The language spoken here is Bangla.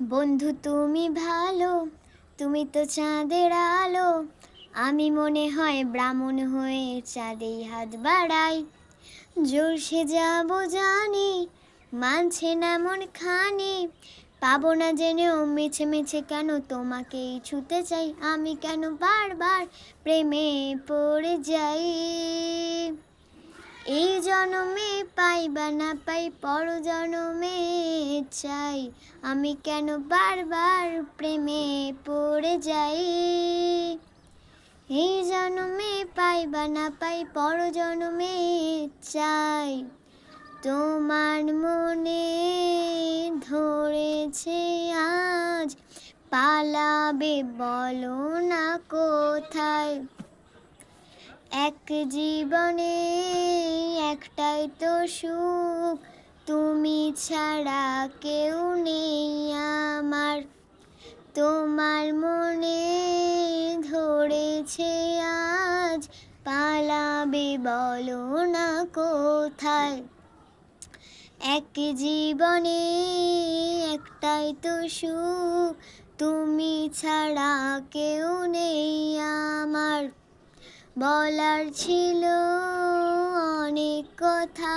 বন্ধু তুমি ভালো, তুমি তো চাঁদের আলো। আমি মনে হয় ব্রাহ্মণ হয়ে চাঁদেই হাত বাড়াই। জলসে যাব জানি, মানছে না মন খানি। পাবো না জেনেও মিছে মিছে কেন তোমাকেই ছুতে চাই। আমি কেন বারবার প্রেমে পড়ে যাই। এই জনমে পাই বা না পাই, পর জনমে চাই। আমি কেন বারবার প্রেমে পড়ে যাই। এই জনমে পাই বা না পাই, পর জনমে চাই। তোমার মনে ধরেছে আজ, পালাবে বলো না কোথায়। এক জীবনে একটাই তো সুখ, তুমি ছাড়া কেউ নেই আমার। তোমার মনে ধরেছে আজ, পালাবে বলো না কোথায়। এক জীবনে একটাই তো সুখ, তুমি ছাড়া কেউ নেই আমার। বলার ছিল অনেক কথা,